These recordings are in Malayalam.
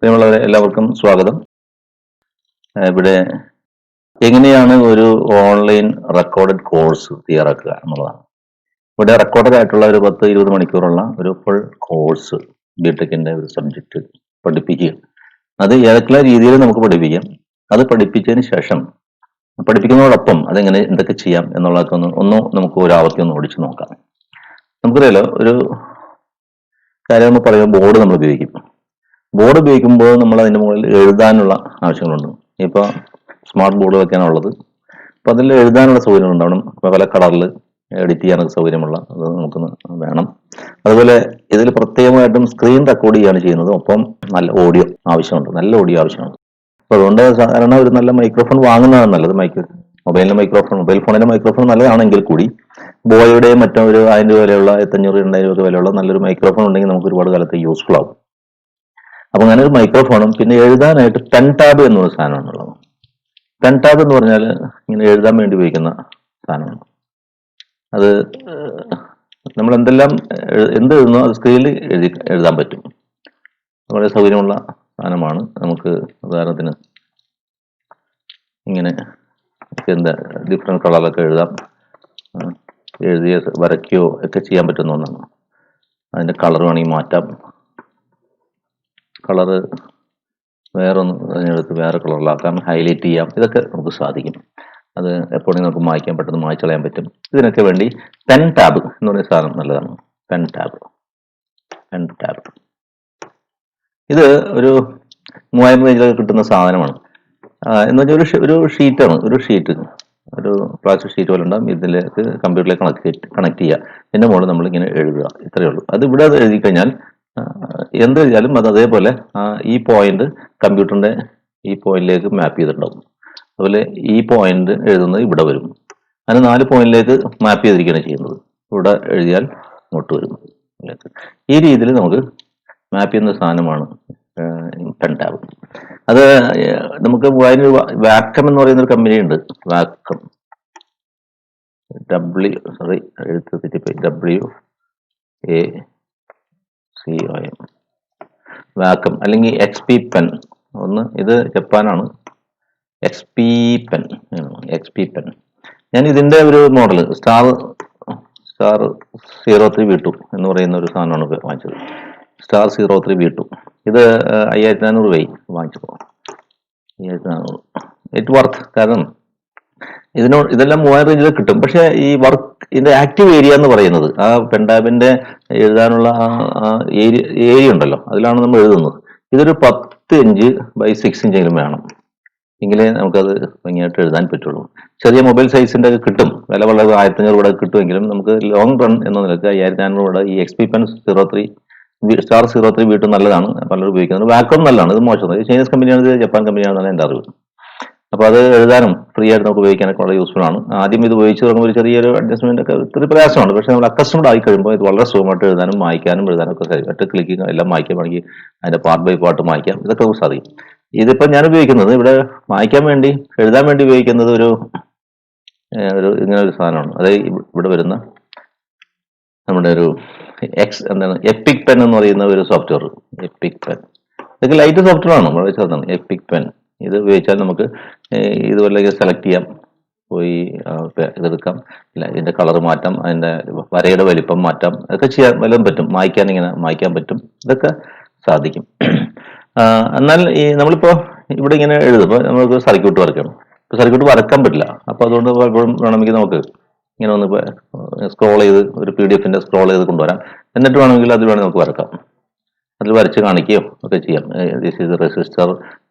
പ്രിയമുള്ളവരെ എല്ലാവർക്കും സ്വാഗതം. ഇവിടെ എങ്ങനെയാണ് ഒരു ഓൺലൈൻ റെക്കോർഡഡ് കോഴ്സ് തയ്യാറാക്കുക എന്നുള്ളതാണ്. ഇവിടെ റെക്കോർഡഡ് ആയിട്ടുള്ള ഒരു 10-20 മണിക്കൂറുള്ള ഒരു ഫുൾ കോഴ്സ് ബിടെക്കിന്റെ ഒരു സബ്ജക്റ്റ് പഠിപ്പിക്കുക. അത് ഏതൊക്കെ രീതിയിൽ നമുക്ക് പഠിപ്പിക്കാം. അത് പഠിപ്പിച്ചതിന് ശേഷം പഠിപ്പിക്കുന്നതോടൊപ്പം അതെങ്ങനെ എന്തൊക്കെ ചെയ്യാം എന്നുള്ളതൊക്കെ ഒന്ന് നമുക്ക് ഒരു ആവർത്തി ഒന്ന് ഓടിച്ചു നോക്കാം. നമുക്കറിയാലോ, ഒരു കാര്യം നമ്മൾ പറയുമ്പോൾ ബോർഡ് നമ്മൾ ഉപയോഗിക്കും. ബോർഡ് ഉപയോഗിക്കുമ്പോൾ നമ്മൾ അതിൻ്റെ മുകളിൽ എഴുതാനുള്ള ആവശ്യങ്ങളുണ്ട്. ഇപ്പോൾ സ്മാർട്ട് ബോർഡ് വെക്കാനുള്ളത്, അപ്പോൾ അതിൽ എഴുതാനുള്ള സൗകര്യം ഉണ്ടാവണം. ഇപ്പോൾ പല കളറിൽ എഡിറ്റ് ചെയ്യാനൊക്കെ സൗകര്യമുള്ള അത് നമുക്ക് വേണം. അതുപോലെ ഇതിൽ പ്രത്യേകമായിട്ടും സ്ക്രീൻ റെക്കോർഡ് ചെയ്യുകയാണ് ചെയ്യുന്നത്. ഒപ്പം നല്ല ഓഡിയോ ആവശ്യമുണ്ട്, നല്ല ഓഡിയോ ആവശ്യമുണ്ട്. അപ്പോൾ അതുകൊണ്ട് സാധാരണ ഒരു നല്ല മൈക്രോഫോൺ വാങ്ങുന്നതാണ് നല്ലത്. മൊബൈൽ ഫോണിന്റെ മൈക്രോഫോൺ നല്ലതാണെങ്കിൽ കൂടി ബോയുടെ മറ്റൊരു 1000 രൂപ വിലയുള്ള 1500-2000 രൂപ വിലയുള്ള നല്ലൊരു മൈക്രോഫോൺ ഉണ്ടെങ്കിൽ നമുക്ക് ഒരുപാട് കാലത്ത് യൂസ്ഫുൾ ആവും. അപ്പൊ ഞാനൊരു മൈക്രോഫോണും പിന്നെ എഴുതാനായിട്ട് പെൻ ടാബ് എന്നൊരു സാധനമാണുള്ളത്. പെൻ ടാബ് എന്ന് പറഞ്ഞാൽ ഇങ്ങനെ എഴുതാൻ വേണ്ടി ഉപയോഗിക്കുന്ന സാധനമാണ്. അത് നമ്മൾ എന്ത് എഴുതുന്നോ അത് സ്ക്രീനിൽ എഴുതാൻ പറ്റും. വളരെ സൗകര്യമുള്ള സാധനമാണ്. നമുക്ക് ഉദാഹരണത്തിന് ഇങ്ങനെ ഡിഫറെൻറ്റ് കളറിലൊക്കെ എഴുതാം. വരയ്ക്കുകയോ ഒക്കെ ചെയ്യാൻ പറ്റുന്ന ഒന്നാണ്. അതിൻ്റെ കളർ വേണമെങ്കിൽ മാറ്റാം. കളറ് വേറൊന്ന് അതിനെടുത്ത് വേറെ കളറിലാക്കാം, ഹൈലൈറ്റ് ചെയ്യാം. ഇതൊക്കെ നമുക്ക് സാധിക്കും. അത് എപ്പോഴും നമുക്ക് മായ്ക്കാൻ പെട്ടെന്ന് മായ്ച്ചു കളയാൻ പറ്റും. ഇതിനൊക്കെ വേണ്ടി പെൻ ടാബ് എന്ന് പറയുന്ന സാധനം നല്ലതാണ്. പെൻ ടാബ് ഇത് ഒരു 3000 റേഞ്ചിലൊക്കെ കിട്ടുന്ന സാധനമാണ്. എന്ന് വെച്ചാൽ ഒരു ഷീറ്റ് ഒരു പ്ലാസ്റ്റിക് ഷീറ്റ് പോലെ ഉണ്ടാകും. ഇതിലേക്ക് കമ്പ്യൂട്ടറിലേക്ക് കണക്ട് ചെയ്യുക. ഇതിൻ്റെ മുകളിൽ നമ്മളിങ്ങനെ എഴുതുക. ഇത്രയേ ഉള്ളൂ. അത് ഇവിടെ എഴുതി കഴിഞ്ഞാൽ എന്ത് എഴുതിയാലും അത് അതേപോലെ ഈ പോയിന്റ് കമ്പ്യൂട്ടറിന്റെ ഈ പോയിന്റിലേക്ക് മാപ്പ് ചെയ്തിട്ടുണ്ടാവും. അതുപോലെ ഈ പോയിന്റ് എഴുതുന്നത് ഇവിടെ വരും. അതിന് 4 പോയിന്റിലേക്ക് മാപ്പ് ചെയ്തിരിക്കുകയാണ് ചെയ്യുന്നത്. ഇവിടെ എഴുതിയാൽ ഇങ്ങോട്ട് വരും. ഈ രീതിയിൽ നമുക്ക് മാപ്പ് ചെയ്യുന്ന സാധനമാണ് പെൻ ടാബ്. അത് നമുക്ക് വാക്കം എന്ന് പറയുന്ന ഒരു കമ്പനി ഉണ്ട്. വാക്കം വാക്കം അല്ലെങ്കിൽ XP പെൻ. ഇത് ജപ്പാനാണ്. XP pen. ഞാൻ ഇതിന്റെ ഒരു മോഡൽ സ്റ്റാർ 03 V2 എന്ന് പറയുന്ന ഒരു സാധനമാണ് വാങ്ങിച്ചത്. Star 03 V2. ഇത് 5400 രൂപയായി വാങ്ങിച്ചപ്പോൾ. 5400 ഇറ്റ് വർക്ക്. കാരണം ഇതെല്ലാം 3000 റേഞ്ചിൽ കിട്ടും. പക്ഷെ ഈ ഇതിന്റെ ആക്റ്റീവ് ഏരിയ എന്ന് പറയുന്നത് ആ പെൻടാബിന്റെ എഴുതാനുള്ള ഏരിയ ഉണ്ടല്ലോ, അതിലാണ് നമ്മൾ എഴുതുന്നത്. ഇതൊരു 10 ഇഞ്ച് ബൈ 6 ഇഞ്ചെങ്കിലും വേണം. എങ്കിലേ നമുക്കത് ഭംഗിയായിട്ട് എഴുതാൻ പറ്റുള്ളൂ. ചെറിയ മൊബൈൽ സൈസിന്റെ കിട്ടും. വില വളരെ 1500 രൂപ കിട്ടുമെങ്കിലും നമുക്ക് ലോങ് റൺ എന്ന നിലക്ക് 5400 രൂപ ഈ XP പെൻ സ്റ്റാർ 03 V2 നല്ലതാണ്. പലരും ഉപയോഗിക്കുന്നത്. വാക്കം നല്ലതാണ്. ഇത് മോശമാണ്. ചൈനീസ് കമ്പനിയാണ്, ഇത് ജപ്പാൻ കമ്പനിയാണെന്നാണ് എൻ്റെ അറിവ്. അപ്പോൾ അത് എഴുതാനും ഫ്രീ ആയിട്ട് നമുക്ക് ഉപയോഗിക്കാനൊക്കെ വളരെ യൂസ്ഫുൾ ആണ്. ആദ്യം ഇത് ഉപയോഗിച്ച് തുടങ്ങുമ്പോൾ ഒരു ചെറിയൊരു അഡ്ജസ്റ്റ്മെന്റ് ഒക്കെ ഇത്തിരി പ്രയാസമാണ്. പക്ഷെ നമ്മൾ അക്കസ്റ്റമഡ് ആയി കഴിയുമ്പോൾ ഇത് വളരെ സുഖമായിട്ട് എഴുതാനും വായിക്കാനും ഒക്കെ കഴിയും. ഒറ്റ ക്ലിക്കിങ് എല്ലാം വായിക്കാൻ വേണമെങ്കിൽ അതിന്റെ പാർട്ട് ബൈ പാർട്ട് വായിക്കാം. ഇതൊക്കെ നമുക്ക് സാധിക്കും. ഇതിപ്പോൾ ഞാൻ ഉപയോഗിക്കുന്നത് ഇവിടെ എഴുതാൻ വേണ്ടി ഉപയോഗിക്കുന്നത് ഒരു ഇങ്ങനെ ഒരു സാധനമാണ്. അതായത് ഇവിടെ വരുന്ന നമ്മുടെ ഒരു എപ്പിക് പെൻ എന്ന് പറയുന്ന ഒരു സോഫ്റ്റ്വെയർ. എപ്പിക് പെൻ ഇതൊക്കെ ലൈറ്റ് സോഫ്റ്റ്വെയർ ആണ്, വളരെ ചെറുതാണ്. എപ്പിക് പെൻ ഇത് ഉപയോഗിച്ചാൽ നമുക്ക് ഇതുപോലെ സെലക്ട് ചെയ്യാം, പോയി ഇതെടുക്കാം, ഇല്ല ഇതിന്റെ കളർ മാറ്റാം, അതിന്റെ വരയുടെ വലിപ്പം മാറ്റാം, ഇതൊക്കെ ചെയ്യാൻ വല്ലതും പറ്റും. മായ്ക്കാൻ പറ്റും. ഇതൊക്കെ സാധിക്കും. എന്നാൽ നമ്മളിപ്പോ ഇവിടെ ഇങ്ങനെ എഴുതുമ്പോൾ നമുക്ക് സർക്യൂട്ട് വരയ്ക്കണം. ഇപ്പൊ സർക്യൂട്ട് വരക്കാൻ പറ്റില്ല. അപ്പൊ അതുകൊണ്ട് പലപ്പോഴും വേണമെങ്കിൽ നമുക്ക് ഇങ്ങനെ ഒന്ന് സ്ക്രോൾ ചെയ്ത് ഒരു PDF-ന്റെ സ്ക്രോൾ ചെയ്ത് കൊണ്ടുവരാം. എന്നിട്ട് വേണമെങ്കിൽ അതിൽ നമുക്ക് വരക്കാം. അതിൽ വരച്ച് കാണിക്കുകയോ ഒക്കെ ചെയ്യാം. This is resistor,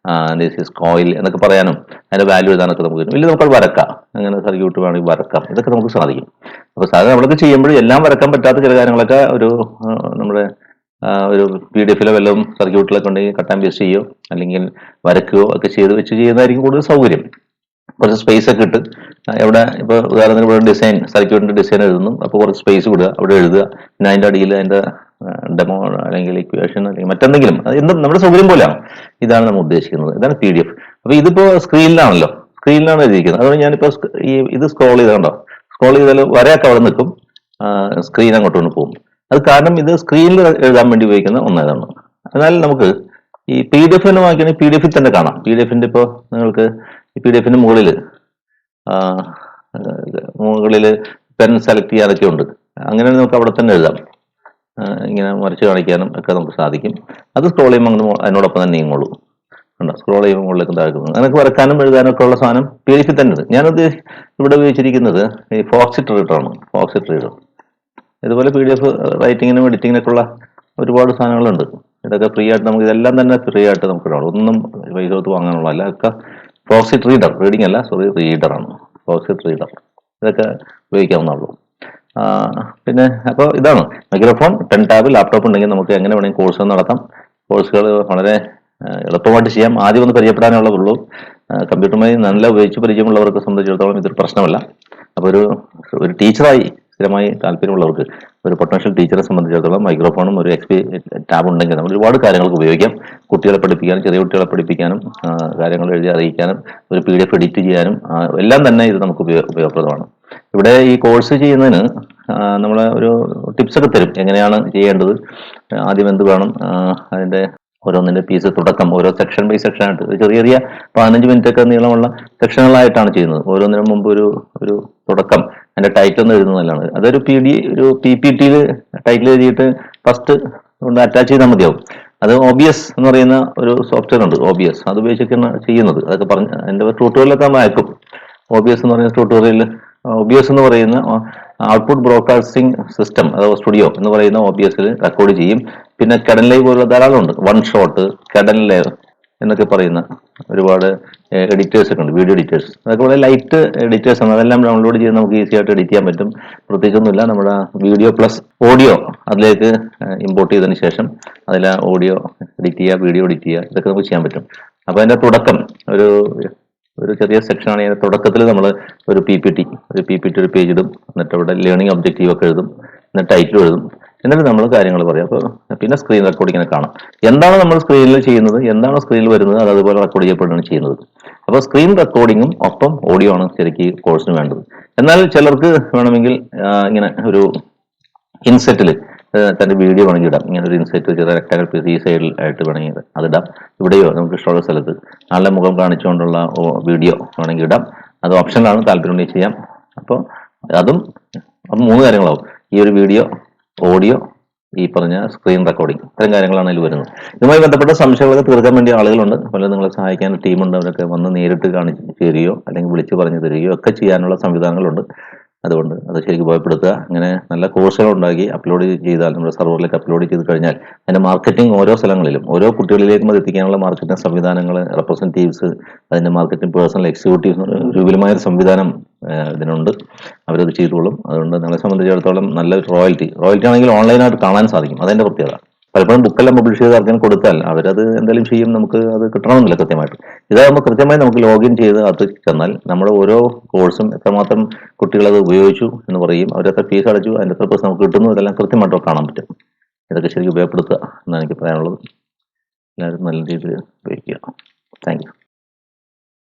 this is coil എന്നൊക്കെ പറയാനും അതിന്റെ വാല്യൂ എഴുതാനൊക്കെ നമുക്ക് കിട്ടും. ഇല്ല നമുക്കത് വരക്കാം. അങ്ങനെ സർക്യൂട്ട് വേണമെങ്കിൽ വരക്കാം. ഇതൊക്കെ നമുക്ക് സാധിക്കും. അപ്പോൾ സാധാരണ നമ്മളൊക്കെ ചെയ്യുമ്പോൾ എല്ലാം വരക്കാൻ പറ്റാത്ത ചില കാര്യങ്ങളൊക്കെ നമ്മുടെ ഒരു PDF-ലോ വല്ലതും സർക്യൂട്ടിലൊക്കെ ഉണ്ടെങ്കിൽ കട്ട് ആൻഡ് പേസ്റ്റ് ചെയ്യുകയോ അല്ലെങ്കിൽ വരയ്ക്കുകയോ ഒക്കെ ചെയ്യുന്നതായിരിക്കും കൂടുതൽ സൗകര്യം. കുറച്ച് സ്പേസ് ഒക്കെ ഇട്ട് എവിടെ ഇപ്പോൾ ഉദാഹരണത്തിന് ഇവിടെ സർക്യൂട്ടിന്റെ ഡിസൈൻ എഴുതുന്നു. അപ്പോൾ കുറച്ച് സ്പേസ് വിടുക, അവിടെ എഴുതുക. പിന്നെ അതിന്റെ അടിയിൽ അതിന്റെ ഡെമോ അല്ലെങ്കിൽ ഇക്വേഷൻ അല്ലെങ്കിൽ മറ്റെന്തെങ്കിലും എന്തും നമ്മുടെ സൗകര്യം പോലെയാണ്. ഇതാണ് നമ്മൾ ഉദ്ദേശിക്കുന്നത്. ഇതാണ് PDF. അപ്പൊ ഇതിപ്പോ സ്ക്രീനിലാണ് എഴുതിയിരിക്കുന്നത്. അതുകൊണ്ട് ഞാനിപ്പോ ഇത് സ്ക്രോൾ ചെയ്താൽ വരയൊക്കെ അവിടെ നിൽക്കും, സ്ക്രീൻ അങ്ങോട്ട് കൊണ്ട് പോകും. അത് കാരണം ഇത് സ്ക്രീനിൽ എഴുതാൻ വേണ്ടി ഉപയോഗിക്കുന്ന ഒന്നേതാണ്. എന്നാൽ നമുക്ക് ഈ PDF തന്നെ വാങ്ങിക്കണമെങ്കിൽ PDF തന്നെ കാണാം. PDF ഇപ്പോൾ നിങ്ങൾക്ക് ഈ PDF മുകളിൽ പെൻ സെലക്ട് ചെയ്യാനൊക്കെ ഉണ്ട്. അങ്ങനെ നമുക്ക് അവിടെ തന്നെ എഴുതാം. ഇങ്ങനെ മറിച്ച് കാണിക്കാനും ഒക്കെ നമുക്ക് സാധിക്കും. അത് സ്ക്രോൾ ചെയ്യുമ്പോൾ അങ്ങനെ അതിനോടൊപ്പം തന്നെ നീങ്ങുള്ളൂ. ഉണ്ടോ? സ്ക്രോൾ ചെയ്യുമ്പോൾ മുകളിലേക്ക് താഴ്ക്കുന്നു. അങ്ങനെയൊക്കെ വരക്കാനും എഴുതാനൊക്കെ ഉള്ള സാധനം PDF തന്നെ ഉണ്ട്. ഞാനത് ഇവിടെ ഉപയോഗിച്ചിരിക്കുന്നത് ഈ ഫോക്സിറ്റ് റീഡറാണ്. ഫോക്സിറ്റ് റീഡർ ഇതുപോലെ PDF റൈറ്റിങ്ങിനും എഡിറ്റിങ്ങിനൊക്കെ ഉള്ള ഒരുപാട് സാധനങ്ങളുണ്ട്. ഇതൊക്കെ ഫ്രീ ആയിട്ട് നമുക്ക് ഇതെല്ലാം തന്നെ ഫ്രീ ആയിട്ട് നമുക്ക് ഇടാം. ഒന്നും പൈസ കൊടുത്ത് വാങ്ങാനുള്ള അല്ല. ഒക്കെ ഫോക്സിറ്റ് റീഡർ, റീഡിംഗ് അല്ല, സോറി, റീഡറാണ്. ഫോക്സിറ്റ് റീഡർ ഇതൊക്കെ ഉപയോഗിക്കാവുന്നതുള്ളൂ. പിന്നെ അപ്പോൾ ഇതാണ് മൈക്രോഫോൺ, പെൻ ടാബ്, ലാപ്ടോപ്പ് ഉണ്ടെങ്കിൽ നമുക്ക് എങ്ങനെ വേണമെങ്കിൽ കോഴ്സുകൾ നടത്താം. കോഴ്സുകൾ വളരെ എളുപ്പമായിട്ട് ചെയ്യാം. ആദ്യം ഒന്ന് പരിചയപ്പെടാനുള്ളതുള്ളൂ. കമ്പ്യൂട്ടറുമായി നല്ല ഉപയോഗിച്ച് പരിചയമുള്ളവർക്ക് സംബന്ധിച്ചിടത്തോളം ഇതൊരു പ്രശ്നമല്ല. അപ്പോൾ ഒരു ടീച്ചറായി സ്ഥിരമായി താല്പര്യമുള്ളവർക്ക്, ഒരു പൊട്ടൻഷ്യൽ ടീച്ചറെ സംബന്ധിച്ചിടത്തോളം മൈക്രോഫോണും ഒരു ടാബ് ഉണ്ടെങ്കിൽ നമ്മൾ ഒരുപാട് കാര്യങ്ങൾക്ക് ഉപയോഗിക്കാം. കുട്ടികളെ പഠിപ്പിക്കാനും ചെറിയ കുട്ടികളെ പഠിപ്പിക്കാനും കാര്യങ്ങൾ എഴുതി അറിയിക്കാനും ഒരു PDF എഡിറ്റ് ചെയ്യാനും എല്ലാം തന്നെ ഇത് നമുക്ക് ഉപയോഗപ്രദമാണ്. ഇവിടെ ഈ കോഴ്സ് ചെയ്യുന്നതിന് നമ്മൾ ഒരു ടിപ്സ് ഒക്കെ തരും. എങ്ങനെയാണ് ചെയ്യേണ്ടത്, ആദ്യം എന്ത് വേണം, അതിൻ്റെ ഓരോന്നിൻ്റെ പീസ് തുടക്കം, ഓരോ സെക്ഷൻ ബൈ സെക്ഷൻ ആയിട്ട് ചെറിയ ചെറിയ 15 മിനിറ്റ് ഒക്കെ നീളമുള്ള സെക്ഷനുകളായിട്ടാണ് ചെയ്യുന്നത്. ഓരോന്നിനും മുമ്പ് ഒരു തുടക്കം, അതിൻ്റെ ടൈറ്റിൽ ഒന്ന് എഴുതുന്നത് നല്ലതാണ്. അതൊരു ഒരു PPT ടൈറ്റിൽ എഴുതിയിട്ട് ഫസ്റ്റ് കൊണ്ട് അറ്റാച്ച് ചെയ്താൽ മതിയാവും. അത് OBS എന്ന് പറയുന്ന ഒരു സോഫ്റ്റ്വെയർ ഉണ്ട്. OBS അത് ഉപയോഗിച്ചൊക്കെയാണ് ചെയ്യുന്നത്. അതൊക്കെ പറഞ്ഞ് അതിൻ്റെ ട്യൂട്ടോറിയലൊക്കെ നമ്മൾ അയക്കും. OBS എന്ന് പറയുന്ന ട്യൂട്ടോറിയൽ, OBS എന്ന് പറയുന്ന ഔട്ട്പുട്ട് ബ്രോഡ്കാസ്റ്റിംഗ് സിസ്റ്റം അഥവാ സ്റ്റുഡിയോ എന്ന് പറയുന്ന OBS റെക്കോർഡ് ചെയ്യും. പിന്നെ കഡൻ ലൈവ് പോലുള്ള ധാരാളം ഉണ്ട്. വൺ ഷോട്ട്, കഡൻ ലൈവ് എന്നൊക്കെ പറയുന്ന ഒരുപാട് എഡിറ്റേഴ്സ് ഒക്കെ ഉണ്ട്, വീഡിയോ എഡിറ്റേഴ്സ്. അതൊക്കെ വളരെ ലൈറ്റ് എഡിറ്റേഴ്സ് ആണ്. അതെല്ലാം ഡൗൺലോഡ് ചെയ്ത് നമുക്ക് ഈസി ആയിട്ട് എഡിറ്റ് ചെയ്യാൻ പറ്റും. പ്രത്യേകിച്ചൊന്നുമില്ല, നമ്മുടെ വീഡിയോ പ്ലസ് ഓഡിയോ അതിലേക്ക് ഇമ്പോർട്ട് ചെയ്തതിന് ശേഷം അതിൽ ഓഡിയോ എഡിറ്റ് ചെയ്യുക, വീഡിയോ എഡിറ്റ് ചെയ്യുക, ഇതൊക്കെ നമുക്ക് ചെയ്യാൻ പറ്റും. അപ്പോൾ അതിൻ്റെ തുടക്കം ഒരു ചെറിയ സെക്ഷനാണ്. അതിൻ്റെ തുടക്കത്തിൽ നമ്മൾ ഒരു PPT ഒരു പേജ് ഇടും. എന്നിട്ട് അവിടെ ലേണിംഗ് ഒബ്ജക്റ്റീവ് ഒക്കെ എഴുതും. എന്നിട്ട് ടൈറ്റിൽ എഴുതും. എന്നിട്ട് നമ്മൾ കാര്യങ്ങൾ പറയാം. അപ്പോൾ പിന്നെ സ്ക്രീൻ റെക്കോർഡിങ്ങിനെ കാണാം. എന്താണ് നമ്മൾ സ്ക്രീനിൽ ചെയ്യുന്നത്, എന്താണോ സ്ക്രീനിൽ വരുന്നത് അത് അതുപോലെ റെക്കോർഡ് ചെയ്യപ്പെടുകയാണ് ചെയ്യുന്നത്. അപ്പോൾ സ്ക്രീൻ റെക്കോർഡിങ്ങും ഒപ്പം ഓഡിയോ ആണ് ശരിക്കും കോഴ്സിന് വേണ്ടത്. എന്നാൽ ചിലർക്ക് വേണമെങ്കിൽ ഇങ്ങനെ ഒരു ഇൻസെറ്റിൽ തൻ്റെ വീഡിയോ വേണമെങ്കിൽ ഇടാം. ഇങ്ങനെ ഒരു ഇൻസെറ്റ് ചെറിയ റെക്ടാങ്കിൾ പീസ് ഈ സൈഡിൽ ആയിട്ട് വേണമെങ്കിൽ അതിടാം. ഇവിടെയോ നമുക്ക് ഇഷ്ടമുള്ള സ്ഥലത്ത് ആളുടെ മുഖം കാണിച്ചുകൊണ്ടുള്ള വീഡിയോ വേണമെങ്കിൽ ഇടാം. അത് ഓപ്ഷനിലാണ്, താല്പര്യമുണ്ടെങ്കിൽ ചെയ്യാം. അപ്പോൾ അതും 3 കാര്യങ്ങളാവും. ഈ ഒരു വീഡിയോ, ഓഡിയോ, ഈ പറഞ്ഞ സ്ക്രീൻ റെക്കോർഡിംഗ്, ഇത്തരം കാര്യങ്ങളാണ് അതിൽ വരുന്നത്. ഇതുമായി ബന്ധപ്പെട്ട സംശയങ്ങളൊക്കെ തീർക്കാൻ വേണ്ടി ആളുകളുണ്ട്. അതുപോലെ നിങ്ങളെ സഹായിക്കാൻ ടീമുണ്ട്. അവരൊക്കെ വന്ന് നേരിട്ട് കാണിച്ച് തരികയോ അല്ലെങ്കിൽ വിളിച്ച് പറഞ്ഞു തരികയോ ഒക്കെ ചെയ്യാനുള്ള സംവിധാനങ്ങളുണ്ട്. അതുകൊണ്ട് അത് ശരിക്കും ഉപയോഗപ്പെടുത്തുക. അങ്ങനെ നല്ല കോഴ്സുകൾ ഉണ്ടാക്കി അപ്ലോഡ് ചെയ്താൽ, നമ്മുടെ സെർവറിലേക്ക് അപ്ലോഡ് ചെയ്ത് കഴിഞ്ഞാൽ അതിൻ്റെ മാർക്കറ്റിംഗ് ഓരോ സ്ഥലങ്ങളിലും ഓരോ കുട്ടികളിലേക്കും അത് എത്തിക്കാനുള്ള മാർക്കറ്റിംഗ് സംവിധാനങ്ങൾ, റെപ്രസെൻറ്റേറ്റീവ്സ്, അതിൻ്റെ മാർക്കറ്റിംഗ് പേഴ്സണൽ എക്സിക്യൂട്ടീവ്സ്, ഒരു വിപുലമായ സംവിധാനം ഇതിനുണ്ട്. അവരത് ചെയ്തോളും. അതുകൊണ്ട് നിങ്ങളെ സംബന്ധിച്ചിടത്തോളം നല്ലൊരു റോയൽറ്റി ആണെങ്കിൽ ഓൺലൈനായിട്ട് കാണാൻ സാധിക്കും. അതിൻ്റെ പ്രത്യേകത. പലപ്പോഴും ബുക്കെല്ലാം പബ്ലിഷ് ചെയ്ത് ആർക്കും കൊടുത്താൽ അവരത് എന്തെങ്കിലും ചെയ്യും, നമുക്ക് അത് കിട്ടണമെന്നില്ല കൃത്യമായിട്ട്. ഇതാകുമ്പോൾ കൃത്യമായി നമുക്ക് ലോഗിൻ ചെയ്ത് അത് ചെന്നാൽ നമ്മുടെ ഓരോ കോഴ്സും എത്രമാത്രം കുട്ടികളത് ഉപയോഗിച്ചു എന്ന് പറയും, അവരെത്ര ഫീസ് അടച്ചു, അതിൻ്റെ എത്ര നമുക്ക് കിട്ടുന്നു, ഇതെല്ലാം കൃത്യമായിട്ട് കാണാൻ പറ്റും. ഇതൊക്കെ ശരിക്കും ഉപയോഗപ്പെടുത്തുക എന്നാണ് എനിക്ക് പറയാനുള്ളത്. എല്ലാവരും നല്ല രീതിയിൽ ഉപയോഗിക്കുക. Thank you.